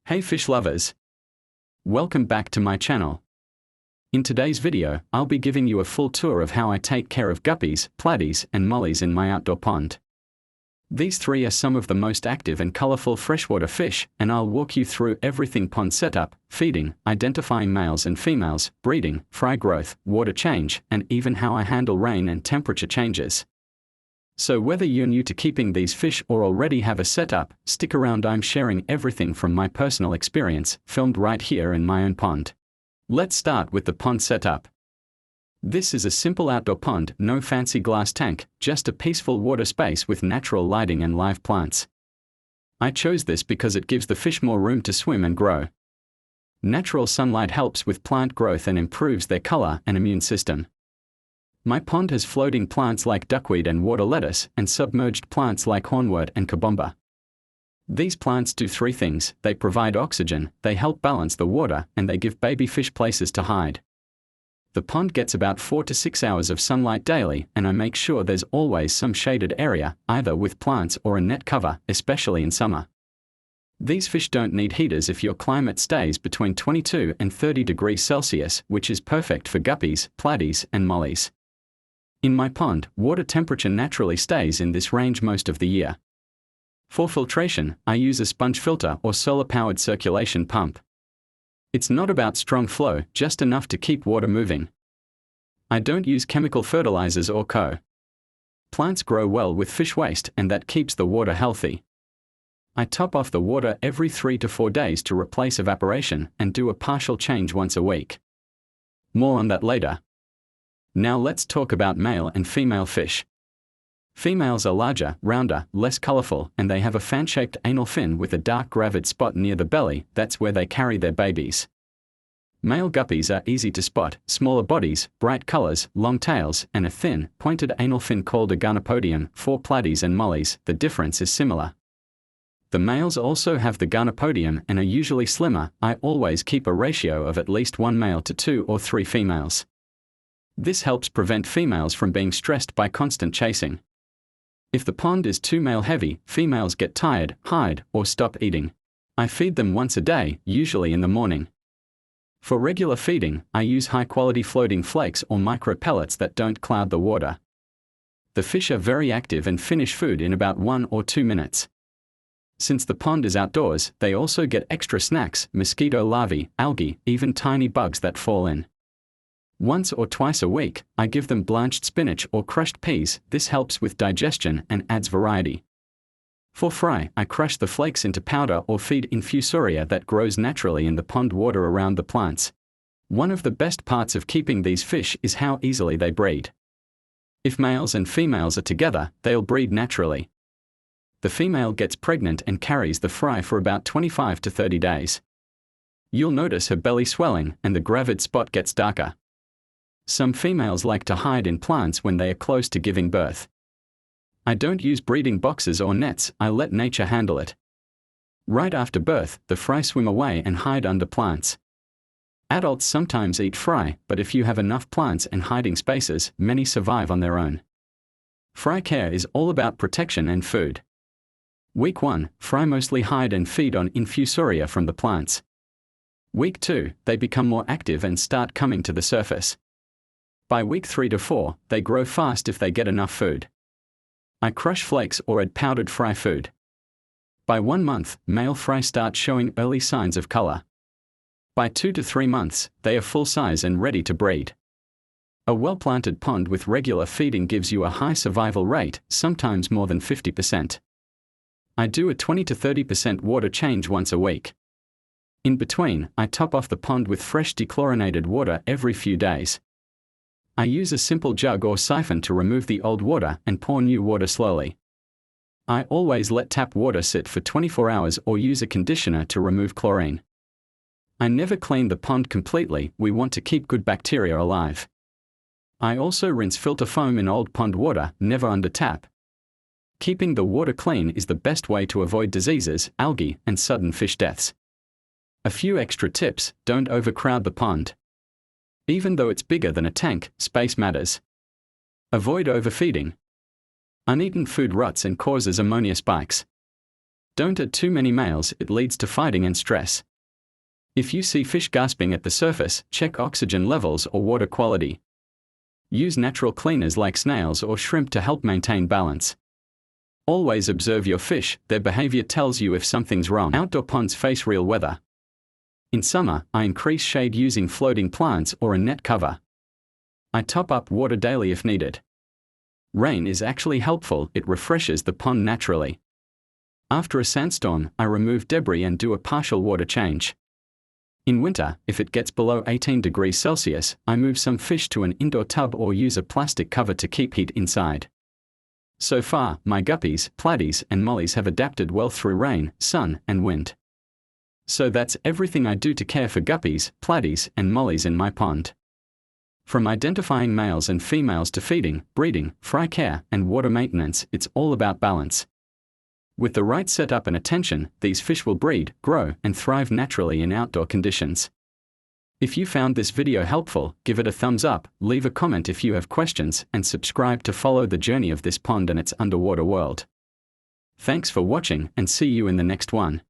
Hey fish lovers! Welcome back to my channel. In today's video, I'll be giving you a full tour of how I take care of guppies, platies, and mollies in my outdoor pond. These three are some of the most active and colorful freshwater fish, and I'll walk you through everything: pond setup, feeding, identifying males and females, breeding, fry growth, water change, and even how I handle rain and temperature changes. So whether you're new to keeping these fish or already have a setup, stick around. I'm sharing everything from my personal experience, filmed right here in my own pond. Let's start with the pond setup. This is a simple outdoor pond, no fancy glass tank, just a peaceful water space with natural lighting and live plants. I chose this because it gives the fish more room to swim and grow. Natural sunlight helps with plant growth and improves their color and immune system. My pond has floating plants like duckweed and water lettuce, and submerged plants like hornwort and kabomba. These plants do three things: they provide oxygen, they help balance the water, and they give baby fish places to hide. The pond gets about 4 to 6 hours of sunlight daily, and I make sure there's always some shaded area, either with plants or a net cover, especially in summer. These fish don't need heaters if your climate stays between 22 and 30 degrees Celsius, which is perfect for guppies, platies, and mollies. In my pond, water temperature naturally stays in this range most of the year. For filtration, I use a sponge filter or solar-powered circulation pump. It's not about strong flow, just enough to keep water moving. I don't use chemical fertilizers or co. Plants grow well with fish waste, and that keeps the water healthy. I top off the water every 3 to 4 days to replace evaporation, and do a partial change once a week. More on that later. Now let's talk about male and female fish. Females are larger, rounder, less colorful, and they have a fan-shaped anal fin with a dark gravid spot near the belly. That's where they carry their babies. Male guppies are easy to spot: smaller bodies, bright colors, long tails, and a thin, pointed anal fin called a gonopodium. For platies and mollies, the difference is similar. The males also have the gonopodium and are usually slimmer. I always keep a ratio of at least 1 male to 2 or 3 females. This helps prevent females from being stressed by constant chasing. If the pond is too male-heavy, females get tired, hide, or stop eating. I feed them once a day, usually in the morning. For regular feeding, I use high-quality floating flakes or micro-pellets that don't cloud the water. The fish are very active and finish food in about 1 or 2 minutes. Since the pond is outdoors, they also get extra snacks: mosquito larvae, algae, even tiny bugs that fall in. Once or twice a week, I give them blanched spinach or crushed peas. This helps with digestion and adds variety. For fry, I crush the flakes into powder or feed infusoria that grows naturally in the pond water around the plants. One of the best parts of keeping these fish is how easily they breed. If males and females are together, they'll breed naturally. The female gets pregnant and carries the fry for about 25 to 30 days. You'll notice her belly swelling, and the gravid spot gets darker. Some females like to hide in plants when they are close to giving birth. I don't use breeding boxes or nets, I let nature handle it. Right after birth, the fry swim away and hide under plants. Adults sometimes eat fry, but if you have enough plants and hiding spaces, many survive on their own. Fry care is all about protection and food. Week 1, fry mostly hide and feed on infusoria from the plants. Week 2, they become more active and start coming to the surface. By week 3 to 4, they grow fast if they get enough food. I crush flakes or add powdered fry food. By 1 month, male fry start showing early signs of color. By 2 to 3 months, they are full size and ready to breed. A well-planted pond with regular feeding gives you a high survival rate, sometimes more than 50%. I do a 20 to 30% water change once a week. In between, I top off the pond with fresh dechlorinated water every few days. I use a simple jug or siphon to remove the old water and pour new water slowly. I always let tap water sit for 24 hours or use a conditioner to remove chlorine. I never clean the pond completely, we want to keep good bacteria alive. I also rinse filter foam in old pond water, never under tap. Keeping the water clean is the best way to avoid diseases, algae, and sudden fish deaths. A few extra tips: don't overcrowd the pond. Even though it's bigger than a tank, space matters. Avoid overfeeding. Uneaten food rots and causes ammonia spikes. Don't add too many males, it leads to fighting and stress. If you see fish gasping at the surface, check oxygen levels or water quality. Use natural cleaners like snails or shrimp to help maintain balance. Always observe your fish, their behavior tells you if something's wrong. Outdoor ponds face real weather. In summer, I increase shade using floating plants or a net cover. I top up water daily if needed. Rain is actually helpful, it refreshes the pond naturally. After a sandstorm, I remove debris and do a partial water change. In winter, if it gets below 18 degrees Celsius, I move some fish to an indoor tub or use a plastic cover to keep heat inside. So far, my guppies, platies, and mollies have adapted well through rain, sun, and wind. So that's everything I do to care for guppies, platies, and mollies in my pond. From identifying males and females to feeding, breeding, fry care, and water maintenance, it's all about balance. With the right setup and attention, these fish will breed, grow, and thrive naturally in outdoor conditions. If you found this video helpful, give it a thumbs up, leave a comment if you have questions, and subscribe to follow the journey of this pond and its underwater world. Thanks for watching, and see you in the next one.